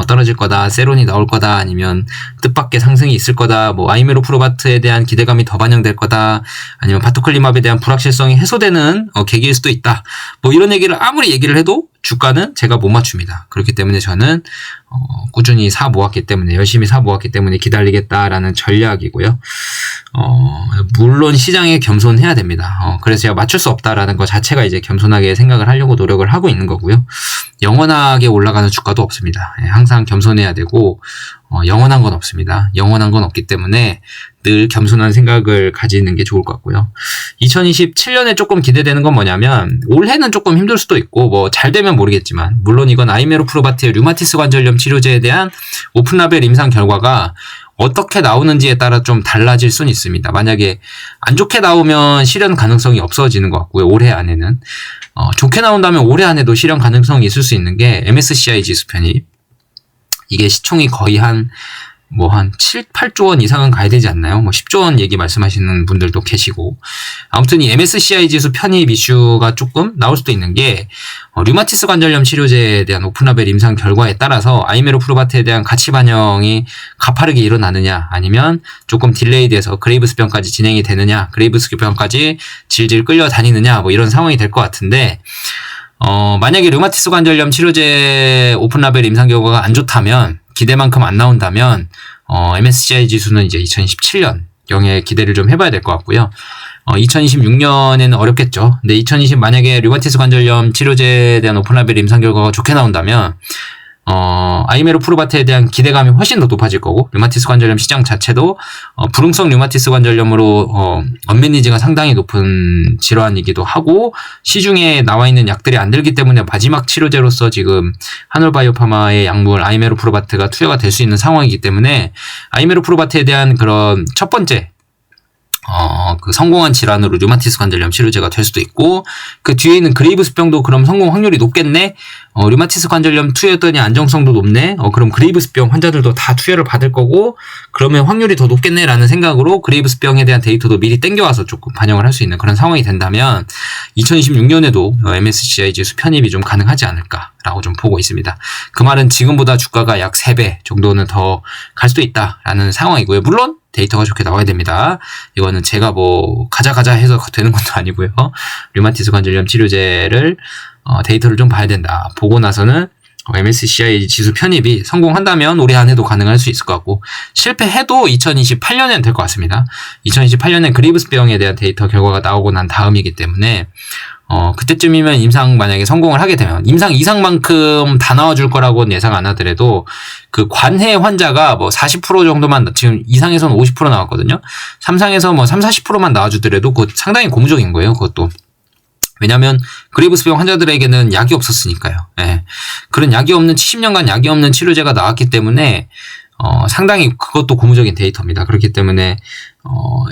떨어질 거다, 세론이 나올 거다, 아니면 뜻밖의 상승이 있을 거다, 뭐 아이메로 프로바트에 대한 기대감이 더 반영될 거다, 아니면 바토클리맙에 대한 불확실성이 해소되는 계기일 수도 있다. 뭐 이런 얘기를 아무리 얘기를 해도 주가는 제가 못 맞춥니다. 그렇기 때문에 저는 꾸준히 사 모았기 때문에 열심히 사 모았기 때문에 기다리겠다라는 전략이고요. 물론 시장에 겸손해야 됩니다. 그래서 제가 맞출 수 없다라는 것 자체가 이제 겸손하게 생각을 하려고 노력을 하고 있는 거고요. 영원하게 올라가는 주가도 없습니다. 항상 겸손해야 되고 영원한 건 없습니다. 영원한 건 없기 때문에 늘 겸손한 생각을 가지는 게 좋을 것 같고요. 2027년에 조금 기대되는 건 뭐냐면 올해는 조금 힘들 수도 있고 뭐 잘 되면 모르겠지만 물론 이건 아이메로 프로바트의 류마티스 관절염 치료제에 대한 오픈라벨 임상 결과가 어떻게 나오는지에 따라 좀 달라질 수는 있습니다. 만약에 안 좋게 나오면 실현 가능성이 없어지는 것 같고요. 올해 안에는. 좋게 나온다면 올해 안에도 실현 가능성이 있을 수 있는 게 MSCI 지수 편입. 이게 시총이 거의 한 7, 8조 원 이상은 가야 되지 않나요? 10조 원 얘기 말씀하시는 분들도 계시고. 아무튼 이 MSCI 지수 편입 이슈가 조금 나올 수도 있는 게, 류마티스 관절염 치료제에 대한 오픈라벨 임상 결과에 따라서 아이메로 프로바트에 대한 가치 반영이 가파르게 일어나느냐, 아니면 조금 딜레이 돼서 그레이브스병까지 진행이 되느냐, 그레이브스병까지 질질 끌려다니느냐, 뭐 이런 상황이 될 것 같은데, 만약에 류마티스 관절염 치료제 오픈라벨 임상 결과가 안 좋다면, 기대만큼 안 나온다면 MSCI 지수는 이제 2027년경에 기대를 좀 해봐야 될 것 같고요. 2026년에는 어렵겠죠. 근데 2020 만약에 류마티스 관절염 치료제에 대한 오픈라벨 임상 결과가 좋게 나온다면 아이메로 프로바트에 대한 기대감이 훨씬 더 높아질 거고 류마티스 관절염 시장 자체도 불응성 류마티스 관절염으로 언맷 니즈가 상당히 높은 질환이기도 하고 시중에 나와 있는 약들이 안 들기 때문에 마지막 치료제로서 지금 한올바이오파마의 약물 아이메로 프로바트가 투여가 될 수 있는 상황이기 때문에 아이메로 프로바트에 대한 그런 첫 번째 그 성공한 질환으로 류마티스 관절염 치료제가 될 수도 있고 그 뒤에 있는 그레이브스병도 그럼 성공 확률이 높겠네. 류마티스 관절염 투여했더니 안정성도 높네. 그럼 그레이브스병 환자들도 다 투여를 받을 거고 그러면 확률이 더 높겠네라는 생각으로 그레이브스병에 대한 데이터도 미리 땡겨와서 조금 반영을 할 수 있는 그런 상황이 된다면 2026년에도 MSCI 지수 편입이 좀 가능하지 않을까라고 좀 보고 있습니다. 그 말은 지금보다 주가가 약 3배 정도는 더 갈 수도 있다라는 상황이고요. 물론 데이터가 좋게 나와야 됩니다. 이거는 제가 가자 해서 되는 것도 아니고요. 류마티스 관절염 치료제를 데이터를 좀 봐야 된다. 보고 나서는 MSCI 지수 편입이 성공한다면 올해 안에도 가능할 수 있을 것 같고 실패해도 2028년에는 될 것 같습니다. 2028년엔 그레이브스병에 대한 데이터 결과가 나오고 난 다음이기 때문에 그때쯤이면 임상 만약에 성공을 하게 되면 임상 이상만큼 다 나와줄 거라고는 예상 안 하더라도 그 관해 환자가 40% 정도만 지금 이상에서는 50% 나왔거든요. 3상에서 3, 40%만 나와주더라도 그거 상당히 고무적인 거예요. 그것도. 왜냐하면 그레이브스병 환자들에게는 약이 없었으니까요. 예. 그런 약이 없는 70년간 약이 없는 치료제가 나왔기 때문에 상당히 그것도 고무적인 데이터입니다. 그렇기 때문에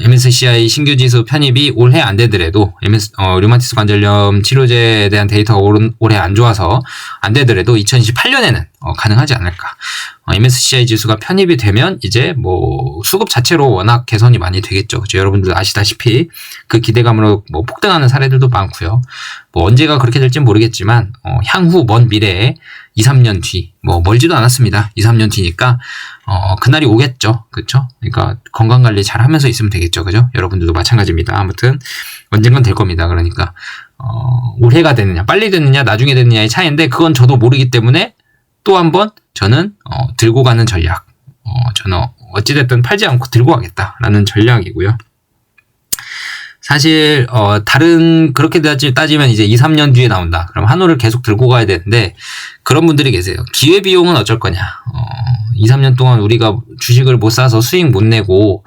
MSCI 신규 지수 편입이 올해 안 되더라도 류마티스 관절염 치료제에 대한 데이터가 올해 안 좋아서 안 되더라도 2028년에는 가능하지 않을까. MSCI 지수가 편입이 되면 이제 수급 자체로 워낙 개선이 많이 되겠죠. 그렇죠? 여러분들 아시다시피 그 기대감으로 폭등하는 사례들도 많고요. 언제가 그렇게 될지 모르겠지만 향후 먼 미래에 2, 3년 뒤, 멀지도 않았습니다. 2, 3년 뒤니까 그날이 오겠죠. 그렇죠? 그러니까 건강 관리 잘 하면서 있으면 되겠죠. 그죠? 여러분들도 마찬가지입니다. 아무튼 언젠간 될 겁니다. 그러니까 올해가 되느냐, 빨리 되느냐, 나중에 되느냐의 차이인데 그건 저도 모르기 때문에 또 한번 저는 들고 가는 전략. 저는 어찌됐든 팔지 않고 들고 가겠다라는 전략이고요. 사실 다른 그렇게 따지면 이제 2, 3년 뒤에 나온다. 그럼 한우를 계속 들고 가야 되는데 그런 분들이 계세요. 기회비용은 어쩔 거냐. 2, 3년 동안 우리가 주식을 못 사서 수익 못 내고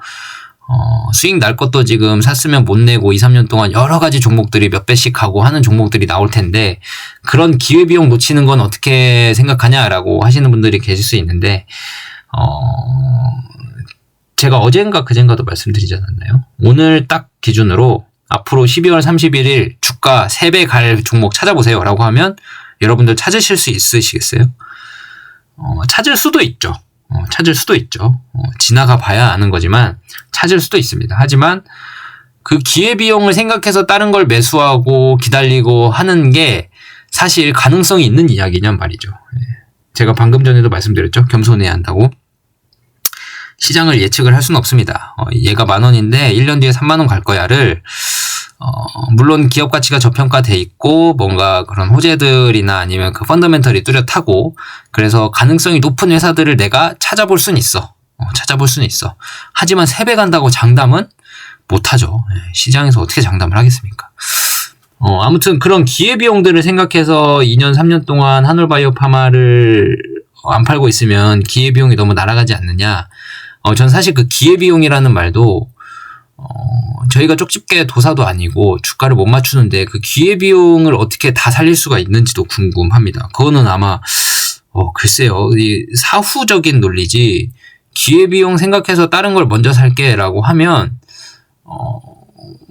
수익 날 것도 지금 샀으면 못 내고 2, 3년 동안 여러 가지 종목들이 몇 배씩 하고 하는 종목들이 나올 텐데 그런 기회비용 놓치는 건 어떻게 생각하냐라고 하시는 분들이 계실 수 있는데 제가 어젠가 그젠가도 말씀드리지 않았나요? 오늘 딱 기준으로 앞으로 12월 31일 주가 3배 갈 종목 찾아보세요 라고 하면 여러분들 찾으실 수 있으시겠어요? 찾을 수도 있죠. 찾을 수도 있죠. 지나가 봐야 아는 거지만 찾을 수도 있습니다. 하지만 그 기회비용을 생각해서 다른 걸 매수하고 기다리고 하는 게 사실 가능성이 있는 이야기냔 말이죠. 제가 방금 전에도 말씀드렸죠. 겸손해야 한다고. 시장을 예측을 할 수는 없습니다. 얘가 10,000원인데 1년 뒤에 30,000원 갈 거야를 물론 기업 가치가 저평가돼 있고 뭔가 그런 호재들이나 아니면 그 펀더멘털이 뚜렷하고 그래서 가능성이 높은 회사들을 내가 찾아볼 수는 있어. 찾아볼 수는 있어. 하지만 3배 간다고 장담은 못하죠. 시장에서 어떻게 장담을 하겠습니까? 아무튼 그런 기회비용들을 생각해서 2년, 3년 동안 한올바이오파마를 안 팔고 있으면 기회비용이 너무 날아가지 않느냐. 전 사실 그 기회비용이라는 말도 저희가 쪽집게 도사도 아니고 주가를 못 맞추는데 그 기회비용을 어떻게 다 살릴 수가 있는지도 궁금합니다. 그거는 아마 글쎄요. 이 사후적인 논리지 기회비용 생각해서 다른 걸 먼저 살게라고 하면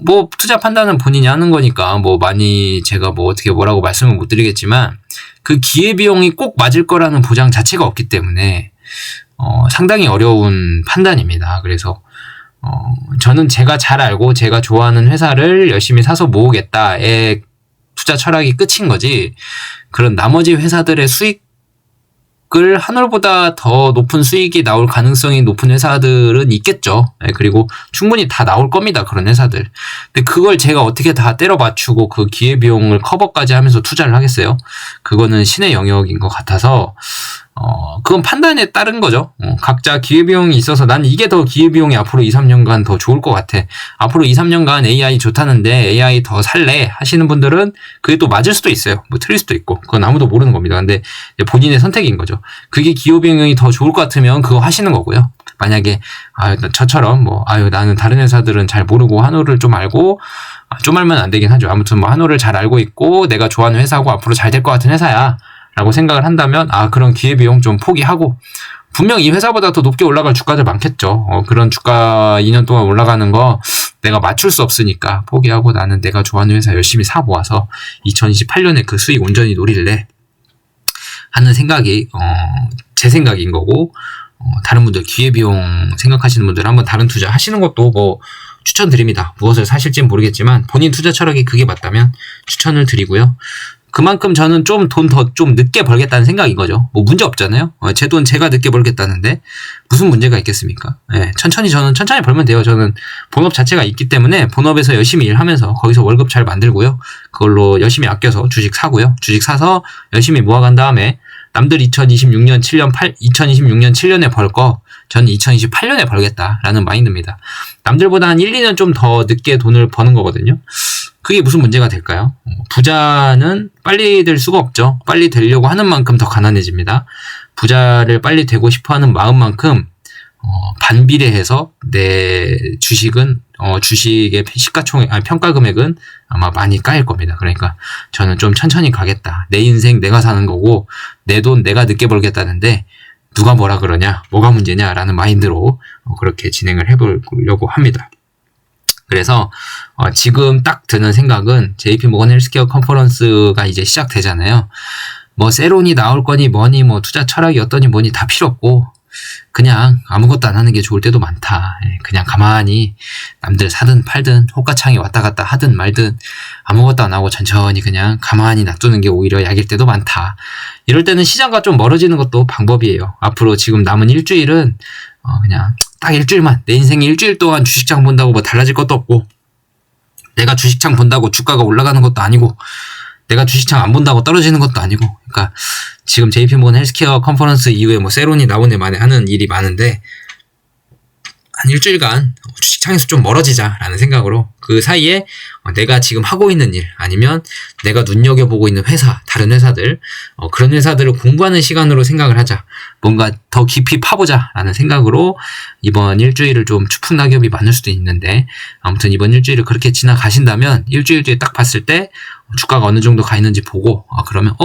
뭐 투자 판단은 본인이 하는 거니까 뭐 많이 제가 뭐 어떻게 뭐라고 말씀을 못 드리겠지만 그 기회비용이 꼭 맞을 거라는 보장 자체가 없기 때문에 상당히 어려운 판단입니다. 그래서 저는 제가 잘 알고 제가 좋아하는 회사를 열심히 사서 모으겠다의 투자 철학이 끝인 거지 그런 나머지 회사들의 수익을 한올보다 더 높은 수익이 나올 가능성이 높은 회사들은 있겠죠. 그리고 충분히 다 나올 겁니다. 그런 회사들. 근데 그걸 제가 어떻게 다 때려 맞추고 그 기회비용을 커버까지 하면서 투자를 하겠어요? 그거는 신의 영역인 것 같아서 그건 판단에 따른 거죠. 각자 기회비용이 있어서 난 이게 더 기회비용이 앞으로 2, 3년간 더 좋을 것 같아. 앞으로 2, 3년간 AI 좋다는데 AI 더 살래 하시는 분들은 그게 또 맞을 수도 있어요. 뭐 틀릴 수도 있고. 그건 아무도 모르는 겁니다. 근데 본인의 선택인 거죠. 그게 기회비용이 더 좋을 것 같으면 그거 하시는 거고요. 만약에 저처럼 나는 다른 회사들은 잘 모르고 한올을 좀 알고 좀 알면 안 되긴 하죠. 아무튼 뭐 한올을 잘 알고 있고 내가 좋아하는 회사고 앞으로 잘 될 것 같은 회사야. 라고 생각을 한다면 그런 기회비용 좀 포기하고 분명 이 회사보다 더 높게 올라갈 주가들 많겠죠. 그런 주가 2년 동안 올라가는 거 내가 맞출 수 없으니까 포기하고 나는 내가 좋아하는 회사 열심히 사 모아서 2028년에 그 수익 온전히 노릴래 하는 생각이 제 생각인 거고 다른 분들 기회비용 생각하시는 분들 한번 다른 투자 하시는 것도 뭐 추천드립니다. 무엇을 사실지는 모르겠지만 본인 투자 철학이 그게 맞다면 추천을 드리고요. 그만큼 저는 좀 돈 더 좀 늦게 벌겠다는 생각인 거죠. 뭐 문제 없잖아요. 제 돈 제가 늦게 벌겠다는데 무슨 문제가 있겠습니까? 저는 천천히 벌면 돼요. 저는 본업 자체가 있기 때문에 본업에서 열심히 일하면서 거기서 월급 잘 만들고요. 그걸로 열심히 아껴서 주식 사고요. 주식 사서 열심히 모아간 다음에 남들 2026년 7년에 벌 거 저는 2028년에 벌겠다라는 마인드입니다. 남들보다 한 1, 2년 좀 더 늦게 돈을 버는 거거든요. 그게 무슨 문제가 될까요? 부자는 빨리 될 수가 없죠. 빨리 되려고 하는 만큼 더 가난해집니다. 부자를 빨리 되고 싶어하는 마음만큼 반비례해서 내 주식은 주식의 평가 금액은 아마 많이 까일 겁니다. 그러니까 저는 좀 천천히 가겠다. 내 인생 내가 사는 거고 내 돈 내가 늦게 벌겠다는데 누가 뭐라 그러냐, 뭐가 문제냐라는 마인드로 그렇게 진행을 해보려고 합니다. 그래서 지금 딱 드는 생각은 JP모건 헬스케어 컨퍼런스가 이제 시작되잖아요. 뭐 세론이 나올 거니 뭐니 뭐 투자 철학이 어떠니 뭐니 다 필요 없고 그냥 아무것도 안 하는 게 좋을 때도 많다. 그냥 가만히 남들 사든 팔든 호가창에 왔다 갔다 하든 말든 아무것도 안 하고 천천히 그냥 가만히 놔두는 게 오히려 약일 때도 많다. 이럴 때는 시장과 좀 멀어지는 것도 방법이에요. 앞으로 지금 남은 일주일은 그냥 딱 일주일만 내 인생에 일주일 동안 주식장 본다고 뭐 달라질 것도 없고 내가 주식장 본다고 주가가 올라가는 것도 아니고 내가 주식장 안 본다고 떨어지는 것도 아니고 그러니까 지금 JP모건 헬스케어 컨퍼런스 이후에 뭐 세론이 나오네 만에 하는 일이 많은데 한 일주일간 주식창에서 좀 멀어지자라는 생각으로 그 사이에 내가 지금 하고 있는 일 아니면 내가 눈여겨보고 있는 회사, 다른 회사들 그런 회사들을 공부하는 시간으로 생각을 하자. 뭔가 더 깊이 파보자라는 생각으로 이번 일주일을 좀 추풍낙엽이 많을 수도 있는데 아무튼 이번 일주일을 그렇게 지나가신다면 일주일 뒤에 딱 봤을 때 주가가 어느 정도 가 있는지 보고 그러면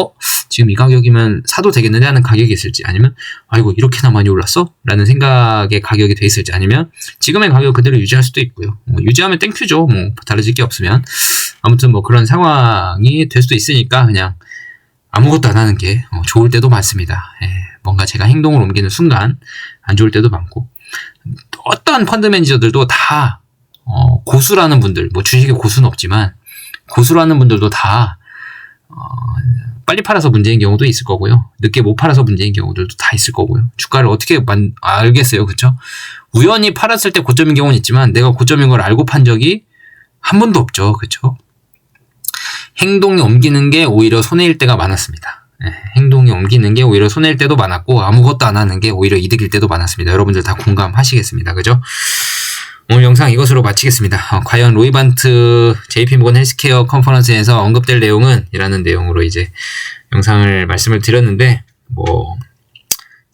지금 이 가격이면 사도 되겠는데 하는 가격이 있을지 아니면 아이고 이렇게나 많이 올랐어? 라는 생각의 가격이 돼 있을지 아니면 지금의 가격 그대로 유지할 수도 있고요. 유지하면 땡큐죠. 달라질 게 없으면 아무튼 그런 상황이 될 수도 있으니까 그냥 아무것도 안 하는 게 좋을 때도 많습니다. 뭔가 제가 행동을 옮기는 순간 안 좋을 때도 많고 어떤 펀드 매니저들도 다 고수라는 분들 주식의 고수는 없지만 고수라는 분들도 다 빨리 팔아서 문제인 경우도 있을 거고요. 늦게 못 팔아서 문제인 경우들도 다 있을 거고요. 주가를 어떻게 알겠어요. 그쵸? 우연히 팔았을 때 고점인 경우는 있지만 내가 고점인 걸 알고 판 적이 한 번도 없죠. 그쵸? 행동이 옮기는 게 오히려 손해일 때가 많았습니다. 행동이 옮기는 게 오히려 손해일 때도 많았고 아무것도 안 하는 게 오히려 이득일 때도 많았습니다. 여러분들 다 공감하시겠습니다. 그죠? 오늘 영상 이것으로 마치겠습니다. 과연 로이반트 JP모건 헬스케어 컨퍼런스에서 언급될 내용은 이라는 내용으로 이제 영상을 말씀을 드렸는데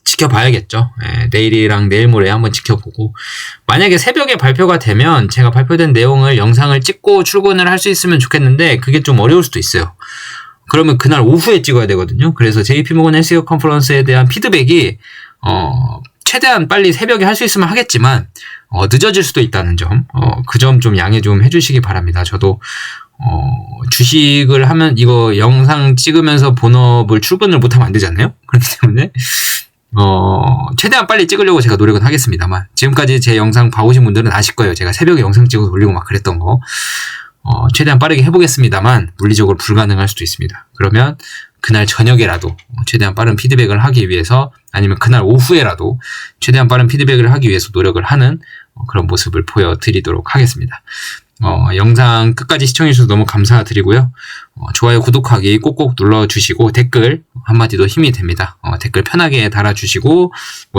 지켜봐야겠죠. 내일이랑 내일 모레 한번 지켜보고 만약에 새벽에 발표가 되면 제가 발표된 내용을 영상을 찍고 출근을 할 수 있으면 좋겠는데 그게 좀 어려울 수도 있어요. 그러면 그날 오후에 찍어야 되거든요. 그래서 JP모건 헬스케어 컨퍼런스에 대한 피드백이 최대한 빨리 새벽에 할 수 있으면 하겠지만 늦어질 수도 있다는 점, 그 점 좀 양해 좀 해주시기 바랍니다. 저도 주식을 하면 이거 영상 찍으면서 본업을 출근을 못하면 안 되잖아요. 그렇기 때문에 최대한 빨리 찍으려고 제가 노력은 하겠습니다만 지금까지 제 영상 봐오신 분들은 아실 거예요. 제가 새벽에 영상 찍어서 올리고 막 그랬던 거 최대한 빠르게 해보겠습니다만 물리적으로 불가능할 수도 있습니다. 그러면 그날 저녁에라도 최대한 빠른 피드백을 하기 위해서 아니면 그날 오후에라도 최대한 빠른 피드백을 하기 위해서 노력을 하는 그런 모습을 보여드리도록 하겠습니다. 영상 끝까지 시청해주셔서 너무 감사드리고요. 좋아요, 구독하기 꼭꼭 눌러주시고 댓글 한마디도 힘이 됩니다. 댓글 편하게 달아주시고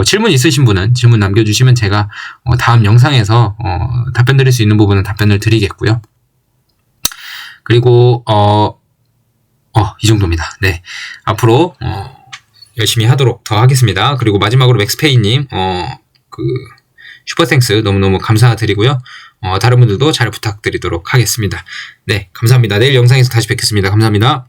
질문 있으신 분은 질문 남겨주시면 제가 다음 영상에서 답변 드릴 수 있는 부분은 답변을 드리겠고요. 그리고 이 정도입니다. 네, 앞으로 열심히 하도록 더 하겠습니다. 그리고 마지막으로 맥스페이님 슈퍼땡스 너무너무 감사드리고요. 다른 분들도 잘 부탁드리도록 하겠습니다. 네, 감사합니다. 내일 영상에서 다시 뵙겠습니다. 감사합니다.